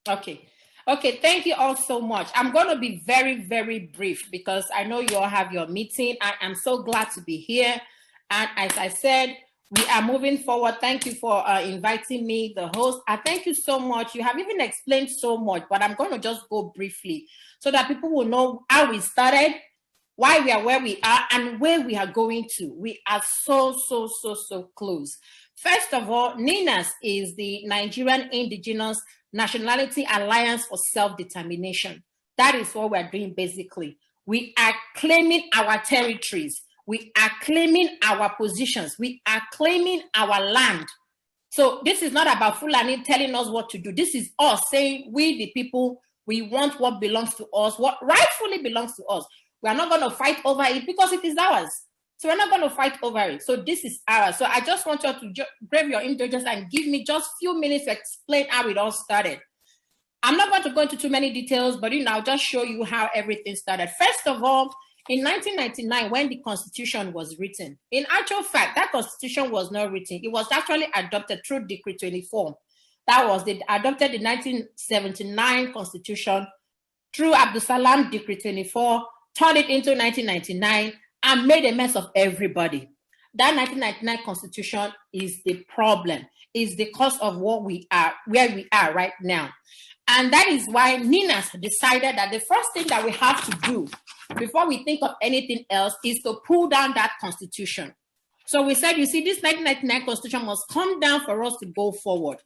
Okay. Okay, thank you all so much. I'm going to be very, very brief because I know you all have your meeting. I am so glad to be here. And as I said, we are moving forward. Thank you for inviting me, the host. I thank you so much. You have even explained so much, but I'm going to just go briefly so that people will know how we started, why we are where we are, and where we are going to. We are so close. First of all, NINAS is the Nigerian Indigenous Nationality Alliance for Self-Determination. That is what we're doing basically. We are claiming our territories. We are claiming our positions. We are claiming our land. So this is not about Fulani telling us what to do. This is us saying, we the people, we want what belongs to us, what rightfully belongs to us. We are not going to fight over it because it is ours. So we're not going to fight over it. So this is ours. So I just want you to grab your indulgence and give me just a few minutes to explain how it all started. I'm not going to go into too many details, but I'll just show you how everything started. First of all, in 1999, when the Constitution was written, in actual fact, that Constitution was not written. It was actually adopted through Decree 24. That was adopted the 1979 Constitution through Abdul Salam Decree 24, turned it into 1999, and made a mess of everybody. That 1999 Constitution is the problem, is the cause of what we are, where we are right now. And that is why NINAS decided that the first thing that we have to do before we think of anything else is to pull down that Constitution. So we said, you see, this 1999 Constitution must come down for us to go forward.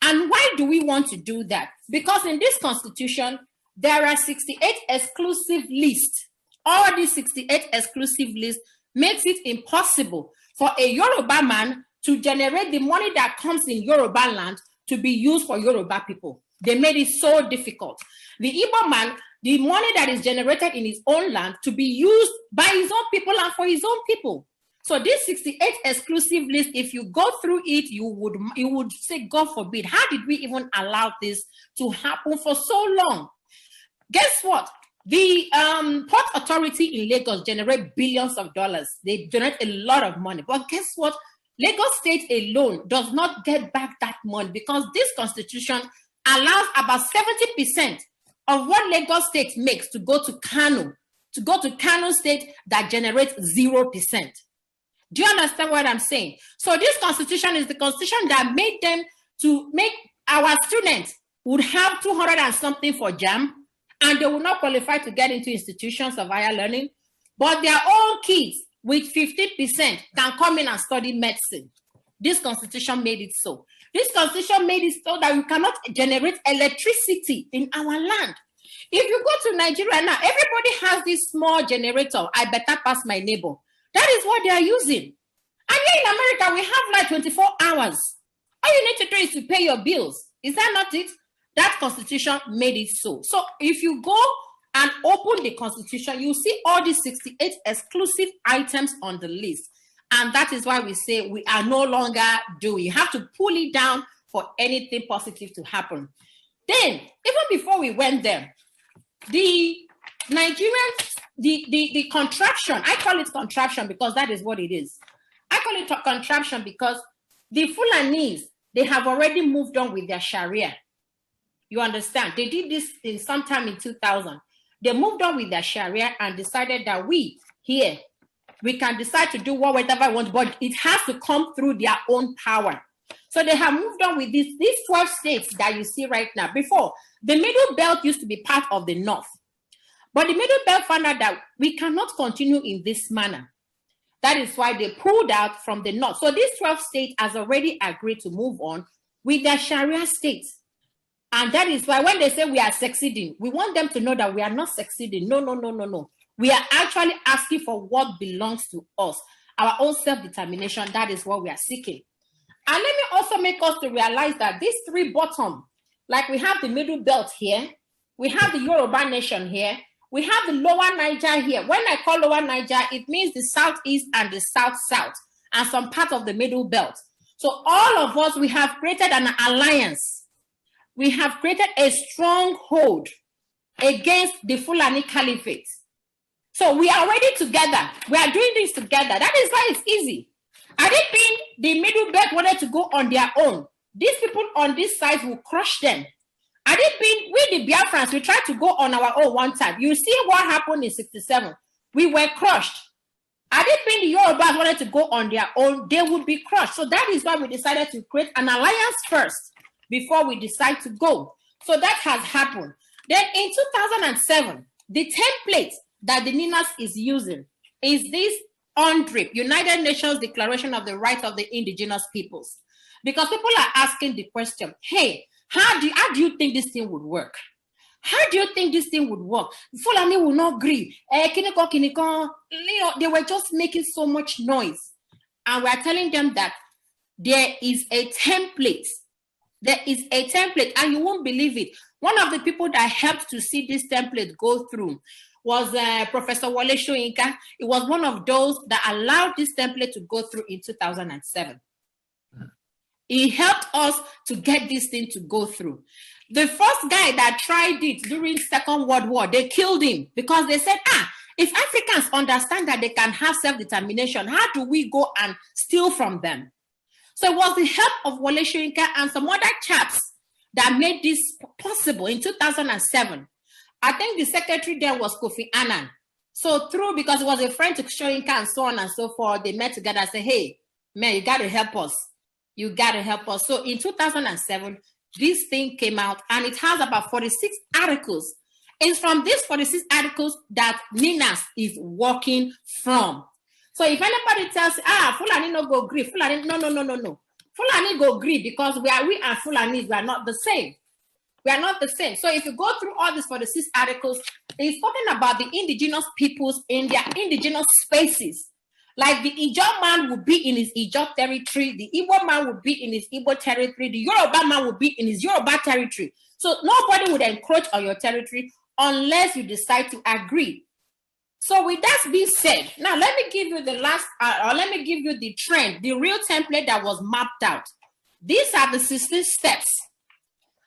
And why do we want to do that? Because in this Constitution, there are 68 exclusive lists. All these 68 exclusive lists makes it impossible for a Yoruba man to generate the money that comes in Yoruba land to be used for Yoruba people. They made it so difficult. The Igbo man, the money that is generated in his own land to be used by his own people and for his own people. So this 68 exclusive list, if you go through it, you would say, God forbid, how did we even allow this to happen for so long? Guess what? The Port Authority in Lagos generate billions of dollars. They generate a lot of money. But guess what? Lagos State alone does not get back that money because this Constitution allows about 70% of what Lagos State makes to go to Kano State that generates 0%. Do you understand what I'm saying? So this Constitution is the Constitution that made them to make our students would have 200 and something for JAM, and they will not qualify to get into institutions of higher learning, but their own kids with 50% can come in and study medicine. This Constitution made it so. This Constitution made it so that you cannot generate electricity in our land. If you go to Nigeria now, everybody has this small generator. I better pass my neighbor. That is what they are using. And here in America, we have like 24 hours. All you need to do is to pay your bills. Is that not it? That Constitution made it so. So if you go and open the Constitution, you see all these 68 exclusive items on the list. And that is why we say we are no longer doing. You have to pull it down for anything positive to happen. Then, even before we went there, the Nigerians, the contraption, I call it contraption because that is what it is. I call it a contraption because the Fulanese, they have already moved on with their Sharia. You understand? They did this in sometime in 2000. They moved on with their Sharia and decided that we here, we can decide to do whatever we want, but it has to come through their own power. So they have moved on with these 12 states that you see right now. Before, the Middle Belt used to be part of the North. But the Middle Belt found out that we cannot continue in this manner. That is why they pulled out from the North. So these 12 states has already agreed to move on with their Sharia states. And that is why when they say we are succeeding, we want them to know that we are not succeeding. No. We are actually asking for what belongs to us. Our own self-determination, that is what we are seeking. And let me also make us to realize that these three bottom, like we have the Middle Belt here, we have the Yoruba Nation here, we have the Lower Niger here. When I call Lower Niger, it means the Southeast and the South, and some part of the Middle Belt. So all of us, we have created an alliance. We have created a stronghold against the Fulani Caliphate. So we are already together. We are doing this together. That is why it's easy. Had it been the Middle Belt wanted to go on their own, these people on this side will crush them. Had it the Biafrans, we tried to go on our own one time. You see what happened in 67. We were crushed. I didn't think the Yorubas wanted to go on their own. They would be crushed. So that is why we decided to create an alliance first before we decide to go. So that has happened. Then in 2007, the template that the NINAS is using is this UNDRIP, United Nations Declaration of the Rights of the Indigenous Peoples. Because people are asking the question, hey, how do you think this thing would work? How do you think this thing would work? Fulani will not agree. They were just making so much noise. And we're telling them that there is a template. There is a template, and you won't believe it. One of the people that helped to see this template go through was Professor Wole Soyinka. It was one of those that allowed this template to go through in 2007. He helped us to get this thing to go through. The first guy that tried it during Second World War, they killed him because they said, if Africans understand that they can have self-determination, how do we go and steal from them? So it was the help of Wole Soyinka and some other chaps that made this possible in 2007. I think the secretary there was Kofi Annan. So because it was a friend to Soyinka and so on and so forth, they met together and said, hey, man, you got to help us. You got to help us. So in 2007, this thing came out, and it has about 46 articles. It's from these 46 articles that NINAS is working from. So if anybody tells, Fulani no go agree, Fulani, no. Fulani go agree because we and Fulanis, we are not the same. We are not the same. So if you go through all these 46 articles, it's talking about the indigenous peoples in their indigenous spaces. Like the Ijaw man would be in his Ijaw territory, the Igbo man would be in his Igbo territory, the Yoruba man would be in his Yoruba territory. So nobody would encroach on your territory unless you decide to agree. So with that being said, now let me give you the let me give you the trend, the real template that was mapped out. These are the 16 steps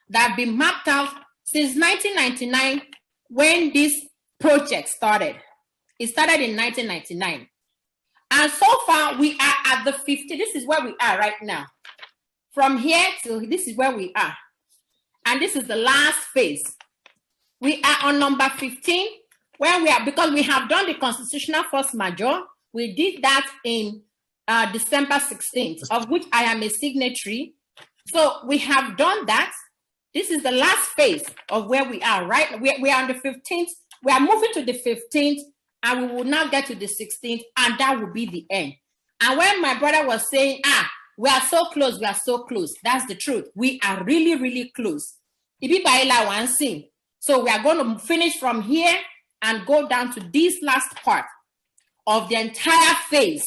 that have been mapped out since 1999 when this project started. It started in 1999. And so far, we are at the 50. This is where we are right now. From here to this is where we are. And this is the last phase. We are on number 15, where we are, because we have done the constitutional force majeure. We did that in December 16th, of which I am a signatory. So we have done that. This is the last phase of where we are, right? We are on the 15th. We are moving to the 15th. And we will now get to the 16th, and that will be the end. And when my brother was saying, we are so close, that's the truth. We are really, really close. So we are going to finish from here and go down to this last part of the entire phase.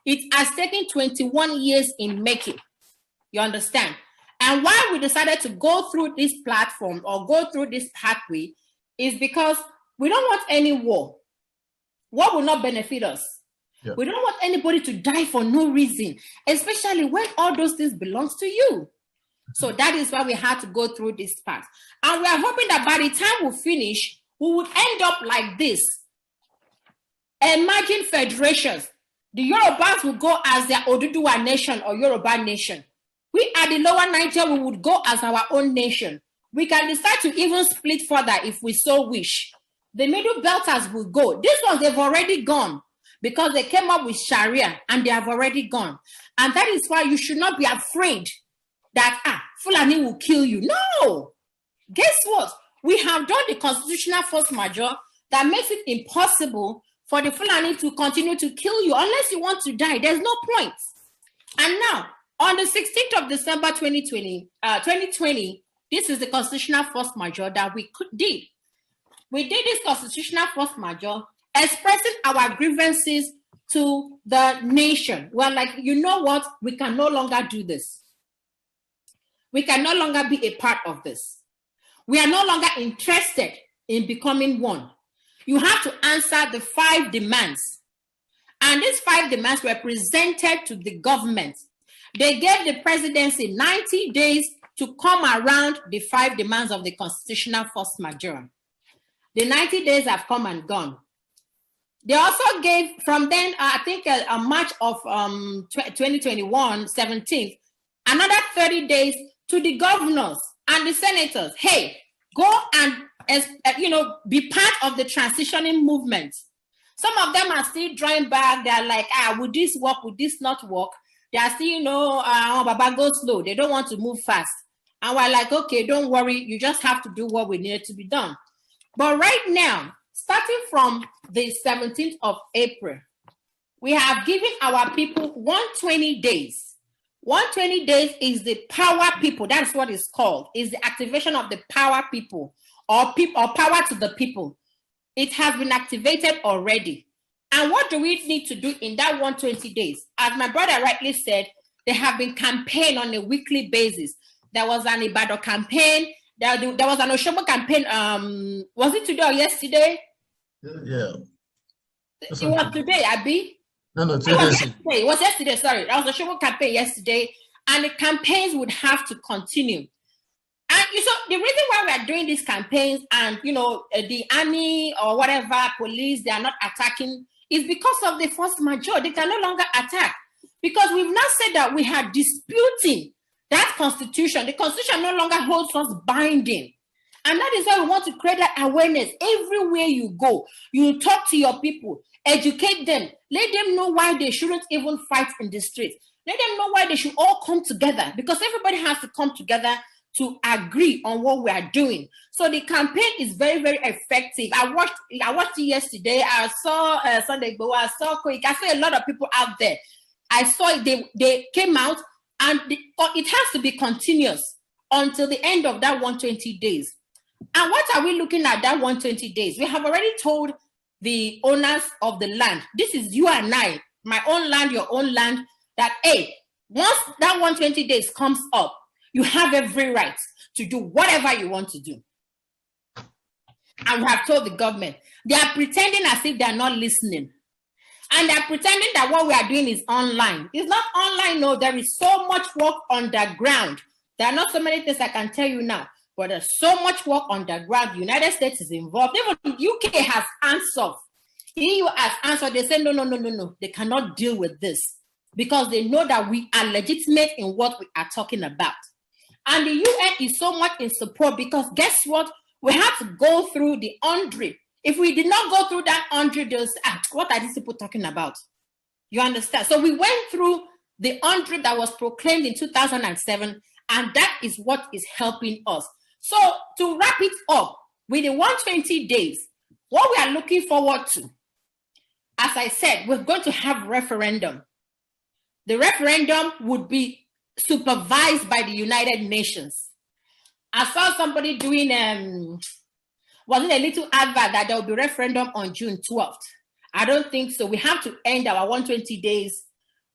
It has taken 21 years in making. You understand? And why we decided to go through this platform or go through this pathway is because we don't want any war. What will not benefit us? Yeah. We don't want anybody to die for no reason, especially when all those things belong to you. So that is why we had to go through this part. And we are hoping that by the time we finish, we would end up like this. Imagine federations. The Yorubas will go as their Oduduwa nation or Yoruba nation. We at the lower Niger, we would go as our own nation. We can decide to even split further if we so wish. The middle belters will go. These ones, they've already gone because they came up with Sharia and they have already gone. And that is why you should not be afraid that, Fulani will kill you. No! Guess what? We have done the constitutional force majeure that makes it impossible for the Fulani to continue to kill you unless you want to die. There's no point. And now, on the 16th of December 2020, this is the constitutional force majeure that we did. We did this constitutional force majeure expressing our grievances to the nation. We're like, you know what? We can no longer do this. We can no longer be a part of this. We are no longer interested in becoming one. You have to answer the 5 demands. And these 5 demands were presented to the government. They gave the presidency 90 days to come around the 5 demands of the constitutional force majeure. The 90 days have come and gone. They also gave, from then, I think a March of 2021, 17th, another 30 days to the governors and the senators. Hey, go and be part of the transitioning movement. Some of them are still drawing back. They're like, would this work? Would this not work? They are still, Baba, go slow. They don't want to move fast. And we're like, okay, don't worry. You just have to do what we need to be done. But right now, starting from the 17th of April, we have given our people 120 days. 120 days is the power people. That's what it's called. Is the activation of the power people or power to the people. It has been activated already. And what do we need to do in that 120 days? As my brother rightly said, there have been campaigns on a weekly basis. There was an Ibadan campaign. There was an Oshobo campaign. Was it today or yesterday? Yeah. It was today, Abi. No, today. It was yesterday, sorry. There was a Oshobo campaign yesterday. And the campaigns would have to continue. And so the reason why we are doing these campaigns and, the army or whatever, police, they are not attacking is because of the force majeure. They can no longer attack. Because we've now said that we are disputing that constitution. The constitution no longer holds us binding. And that is why we want to create that awareness. Everywhere you go, you talk to your people, educate them, let them know why they shouldn't even fight in the streets. Let them know why they should all come together, because everybody has to come together to agree on what we are doing. So the campaign is very, very effective. I watched it yesterday. I saw Sunday Igboho. I saw Koiki. I saw a lot of people out there. I saw it. They came out, and it has to be continuous until the end of that 120 days. And what are we looking at that 120 days? We have already told the owners of the land, this is you and I, my own land, your own land, that, hey, once that 120 days comes up, you have every right to do whatever you want to do. And we have told the government. They are pretending as if they are not listening. And they're pretending that what we are doing is online. It's not online, no. There is so much work underground. There are not so many things I can tell you now, but there's so much work underground. The United States is involved. Even the UK has answered. EU has answered. They say, no. They cannot deal with this because they know that we are legitimate in what we are talking about. And the UN is so much in support because guess what? We have to go through the 100. If we did not go through that 100, they'll say, what are these people talking about? You understand? So we went through the 100 that was proclaimed in 2007, and that is what is helping us. So to wrap it up, with the 120 days, what we are looking forward to, as I said, we're going to have referendum. The referendum would be supervised by the United Nations. I saw somebody doing was it a little advert that there will be referendum on June 12th? I don't think so. We have to end our 120 days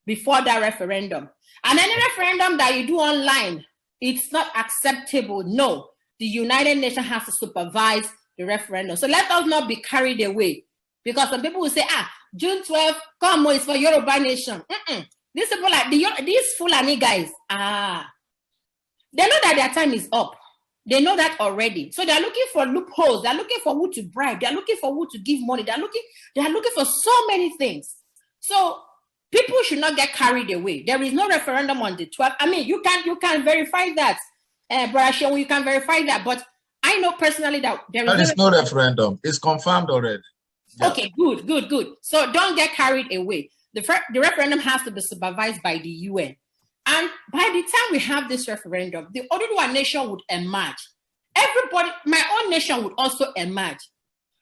before that referendum. And any referendum that you do online, it's not acceptable. No, the United Nations has to supervise the referendum. So let us not be carried away. Because some people will say, June 12th, come on, it's for Yoruba Nation. These people like these Fulani guys, they know that their time is up. They know that already. So they're looking for loopholes. They're looking for who to bribe. They're looking for who to give money. They're looking for so many things. So people should not get carried away. There is no referendum on the 12th. I mean, you can verify that. Brother Shehu, you can verify that. But I know personally that there is no referendum. It's confirmed already. Yeah. Okay, good. So don't get carried away. The referendum has to be supervised by the UN. And by the time we have this referendum, the Oduduwa nation would emerge. Everybody, my own nation would also emerge.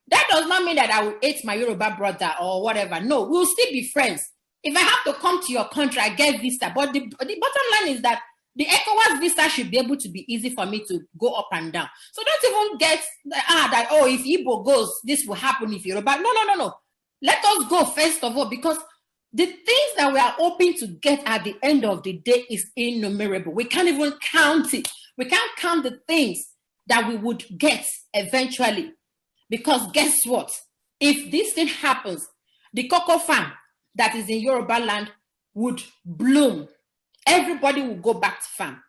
That does not mean that I will hate my Yoruba brother or whatever. No, we'll still be friends. If I have to come to your country, I get visa. But the bottom line is that the ECOWAS visa should be able to be easy for me to go up and down. So don't even get that, if Igbo goes, this will happen if Yoruba. No. Let us go first of all, because the things that we are hoping to get at the end of the day is innumerable. We can't even count it. We can't count the things that we would get eventually. Because guess what? If this thing happens, the cocoa farm that is in Yoruba land would bloom. Everybody will go back to farm.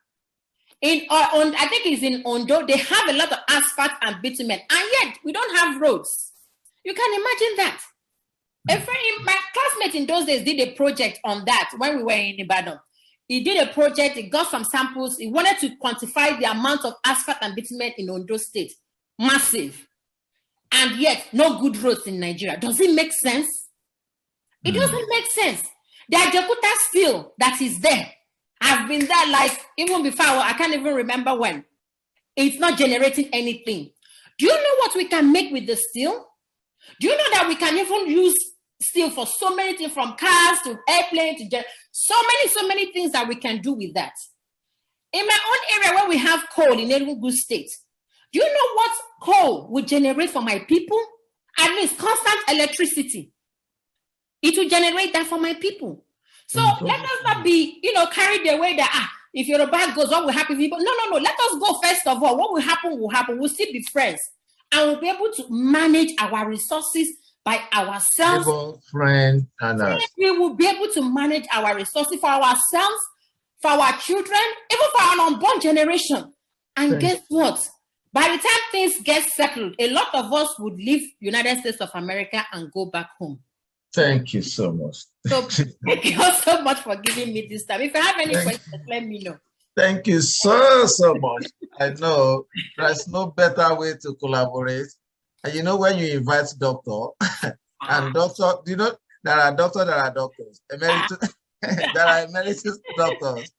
I think it's in Ondo, they have a lot of asphalt and bitumen, and yet we don't have roads. You can imagine that. My classmate in those days did a project on that when we were in Ibadan. he did a project, he got some samples, he wanted to quantify the amount of asphalt and bitumen in Ondo State. Massive. And yet, no good roads in Nigeria. Does it make sense? It doesn't make sense. The Ajakuta steel that is there, I've been there like even before, I can't even remember when. It's not generating anything. Do you know what we can make with the steel? Do you know that we can even use steel for so many things, from cars to airplanes to so many things that we can do with that? In my own area where we have coal in Enugu State, do you know what coal would generate for my people? At least constant electricity. It will generate that for my people. So let us not be, carried away that, if Yoruba goes, what will happen? No. Let us go first of all. What will happen will happen. We'll still be friends. And we'll be able to manage our resources by ourselves. Neighbor, friend, and us. We will be able to manage our resources for ourselves, for our children, even for our unborn generation. And guess what? By the time things get settled, a lot of us would leave United States of America and go back home. Thank you so much. So thank you so much for giving me this time. If you have any questions, let me know. Thank you so much. I know there's no better way to collaborate. And when you invite doctor, and doctor, there are doctors, emeritus, there are emeritus doctors.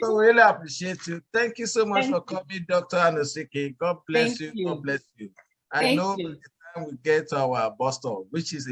So we really appreciate you. Thank you so much for coming, Dr. Anosike. God bless you. God bless you. I know by the time we get to our bus stop, which is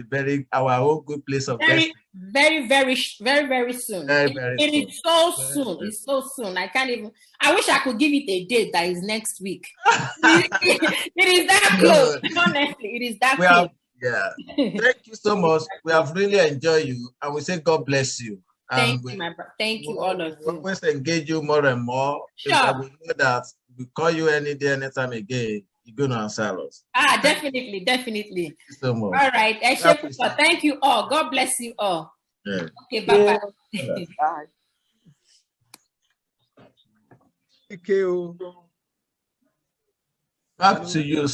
our own good place of very soon. Very soon. It is so soon. It's so soon. I can't even. I wish I could give it a date that is next week. It is that close. Honestly, it is that close. Yeah. Thank you so much. We have really enjoyed you, and we say God bless you. Thank you, my brother. Thank you, all of you. We always engage you more and more. Sure. We know that we call you any day, anytime again, you're going to answer us. Definitely. Thank you so much. All right. Thank you all. God bless you all. Yeah. Okay, bye-bye. Bye. Thank you. Back to you.